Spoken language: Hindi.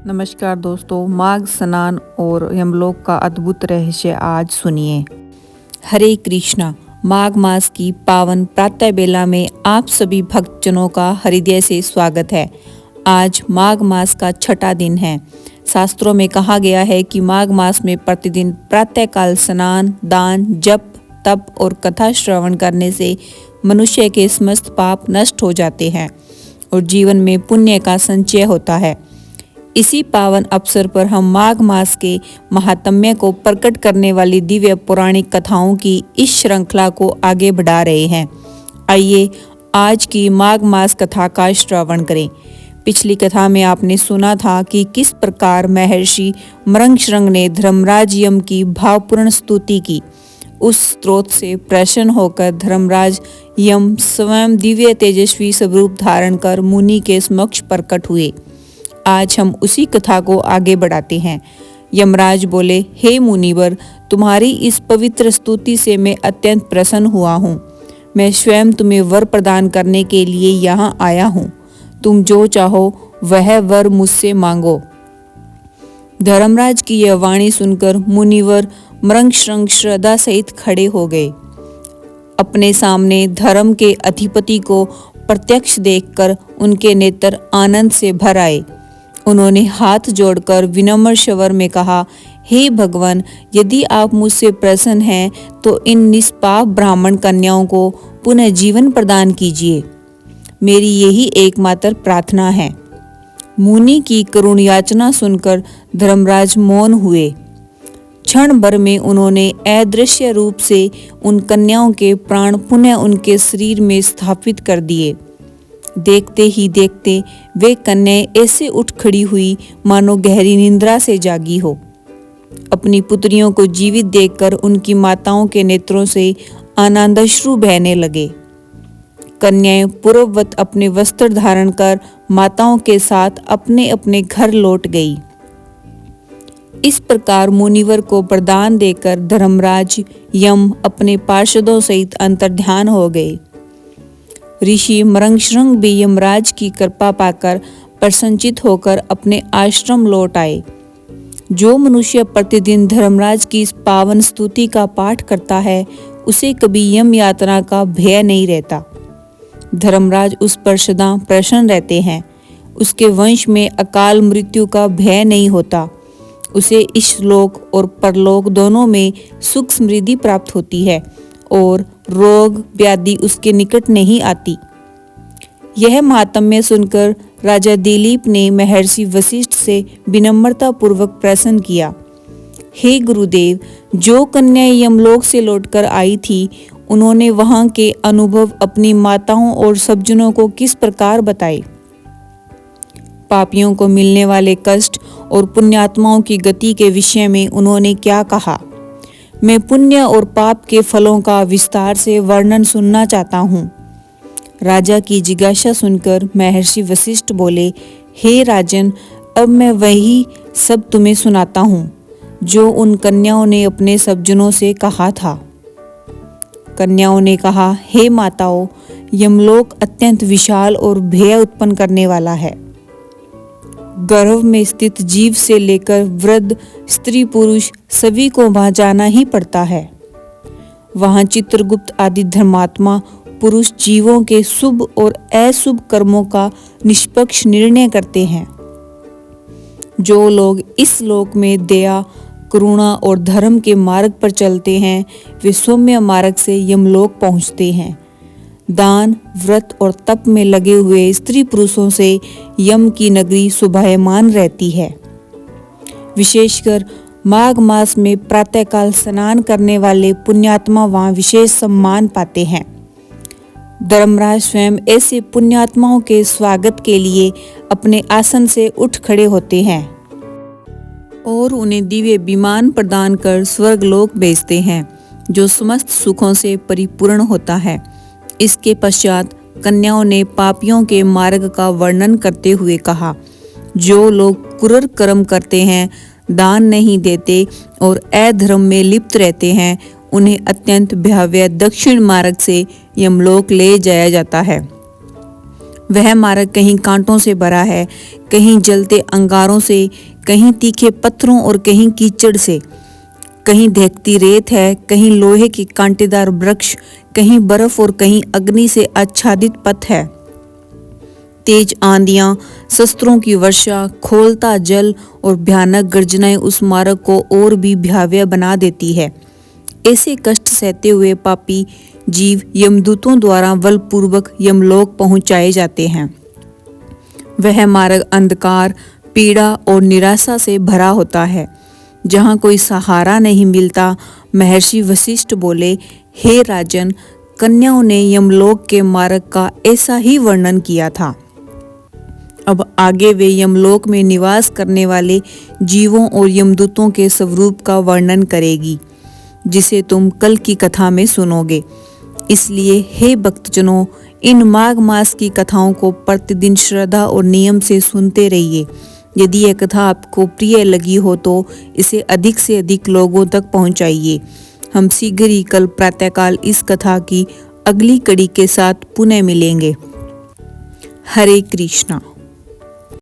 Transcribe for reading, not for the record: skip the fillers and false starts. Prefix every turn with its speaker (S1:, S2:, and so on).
S1: नमस्कार दोस्तों, माघ स्नान और यमलोक का अद्भुत रहस्य आज सुनिए। हरे कृष्णा। माघ मास की पावन प्रातः बेला में आप सभी भक्तजनों का हृदय से स्वागत है। आज माघ मास का छठा दिन है। शास्त्रों में कहा गया है कि माघ मास में प्रतिदिन प्रातःकाल स्नान, दान, जप, तप और कथा श्रवण करने से मनुष्य के समस्त पाप नष्ट हो जाते हैं और जीवन में पुण्य का संचय होता है। इसी पावन अवसर पर हम माघ मास के महात्म्य को प्रकट करने वाली दिव्य पौराणिक कथाओं की इस श्रृंखला को आगे बढ़ा रहे हैं। आइए आज की माघ मास कथा का श्रवण करें। पिछली कथा में आपने सुना था कि किस प्रकार महर्षि मृगशृंग ने धर्मराज यम की भावपूर्ण स्तुति की। उस स्रोत से प्रसन्न होकर धर्मराज यम स्वयं दिव्य तेजस्वी स्वरूप धारण कर मुनि के समक्ष प्रकट हुए। आज हम उसी कथा को आगे बढ़ाते हैं। यमराज बोले, हे मुनिवर, तुम्हारी इस पवित्र स्तुति से मैं अत्यंत प्रसन्न हुआ हूँ। मैं स्वयं तुम्हें वर प्रदान करने के लिए यहाँ आया हूँ। तुम जो चाहो वह वर मुझसे मांगो। धर्मराज की यह वाणी सुनकर मुनिवर मृगशृंग श्रद्धा सहित खड़े हो गए। अपने सामने धर्म के अधिपति को प्रत्यक्ष देखकर उनके नेत्र आनंद से भर आए। उन्होंने हाथ जोड़कर विनम्र स्वर में कहा, हे भगवान, यदि आप मुझसे प्रसन्न हैं तो इन निष्पाप ब्राह्मण कन्याओं को पुनः जीवन प्रदान कीजिए। मेरी यही एकमात्र प्रार्थना है। मुनि की करुण याचना सुनकर धर्मराज मौन हुए। क्षण भर में उन्होंने अदृश्य रूप से उन कन्याओं के प्राण पुनः उनके शरीर में स्थापित कर दिए। देखते ही देखते वे कन्याएं ऐसे उठ खड़ी हुई मानो गहरी निंद्रा से जागी हो। अपनी पुत्रियों को जीवित देखकर उनकी माताओं के नेत्रों से आनंदाश्रु बहने लगे। कन्याएं पूर्ववत अपने वस्त्र धारण कर माताओं के साथ अपने अपने घर लौट गई। इस प्रकार मुनिवर को वरदान देकर धर्मराज यम अपने पार्षदों सहित अंतर्ध्यान हो गए। ऋषि मृगशृंग भी यमराज की कृपा पाकर प्रसन्नचित होकर अपने आश्रम लौट आए। जो मनुष्य प्रतिदिन धर्मराज की इस पावन स्तुति का पाठ करता है, उसे कभी यम यातना का भय नहीं रहता। धर्मराज उस पर सदा प्रसन्न रहते हैं। उसके वंश में अकाल मृत्यु का भय नहीं होता। उसे इस लोक और परलोक दोनों में सुख समृद्धि प्राप्त होती है और रोग व्याधि उसके निकट नहीं आती। यह महात्म्य सुनकर राजा दिलीप ने महर्षि वशिष्ठ से विनम्रता पूर्वक प्रश्न किया, हे गुरुदेव, जो कन्याएं यमलोक से लौटकर आई थी, उन्होंने वहां के अनुभव अपनी माताओं और सज्जनों को किस प्रकार बताए? पापियों को मिलने वाले कष्ट और पुण्यात्माओं की गति के विषय में उन्होंने क्या कहा? मैं पुण्य और पाप के फलों का विस्तार से वर्णन सुनना चाहता हूँ। राजा की जिज्ञासा सुनकर महर्षि वशिष्ठ बोले, हे राजन, अब मैं वही सब तुम्हें सुनाता हूँ जो उन कन्याओं ने अपने सज्जनों से कहा था। कन्याओं ने कहा, हे माताओं, यमलोक अत्यंत विशाल और भय उत्पन्न करने वाला है। गर्भ में स्थित जीव से लेकर वृद्ध, स्त्री, पुरुष सभी को वहां जाना ही पड़ता है। वहां चित्रगुप्त आदि धर्मात्मा पुरुष जीवों के शुभ और अशुभ कर्मों का निष्पक्ष निर्णय करते हैं। जो लोग इस लोक में दया, करुणा और धर्म के मार्ग पर चलते हैं, वे सौम्य मार्ग से यमलोक पहुंचते हैं। दान, व्रत और तप में लगे हुए स्त्री पुरुषों से यम की नगरी शोभायमान रहती है। विशेषकर माघ मास में प्रातःकाल स्नान करने वाले पुण्यात्मा वहां विशेष सम्मान पाते हैं। धर्मराज स्वयं ऐसे पुण्यात्माओं के स्वागत के लिए अपने आसन से उठ खड़े होते हैं और उन्हें दिव्य विमान प्रदान कर स्वर्गलोक भेजते हैं, जो समस्त सुखों से परिपूर्ण होता है। इसके पश्चात कन्याओं ने पापियों के मार्ग का वर्णन करते हुए कहा, जो लोग क्रूर कर्म करते हैं, दान नहीं देते और अधर्म में लिप्त रहते हैं, उन्हें अत्यंत भयावह दक्षिण मार्ग से यमलोक ले जाया जाता है। वह मार्ग कहीं कांटों से भरा है, कहीं जलते अंगारों से, कहीं तीखे पत्थरों और कहीं कीचड़ से। कहीं दहकती रेत है, कहीं लोहे के कांटेदार वृक्ष, कहीं बर्फ और कहीं अग्नि से आच्छादित पथ है। तेज आंधियां, शस्त्रों की वर्षा, खौलता जल और भयानक गर्जनाएं उस मार्ग को और भी भयावह बना देती है। ऐसे कष्ट सहते हुए पापी जीव यमदूतों द्वारा बलपूर्वक यमलोक पहुंचाए जाते हैं। वह मार्ग अंधकार, पीड़ा और निराशा से भरा होता है, जहाँ कोई सहारा नहीं मिलता। महर्षि वशिष्ठ बोले, हे राजन, कन्याओं ने यमलोक के मार्ग का ऐसा ही वर्णन किया था। अब आगे वे यमलोक में निवास करने वाले जीवों और यमदूतों के स्वरूप का वर्णन करेगी, जिसे तुम कल की कथा में सुनोगे। इसलिए हे भक्तजनों, इन माघ मास की कथाओं को प्रतिदिन श्रद्धा और नियम से सुनते रहिए। यदि यह कथा आपको प्रिय लगी हो तो इसे अधिक से अधिक लोगों तक पहुंचाइए। हम शीघ्र ही कल प्रातःकाल इस कथा की अगली कड़ी के साथ पुनः मिलेंगे। हरे कृष्णा।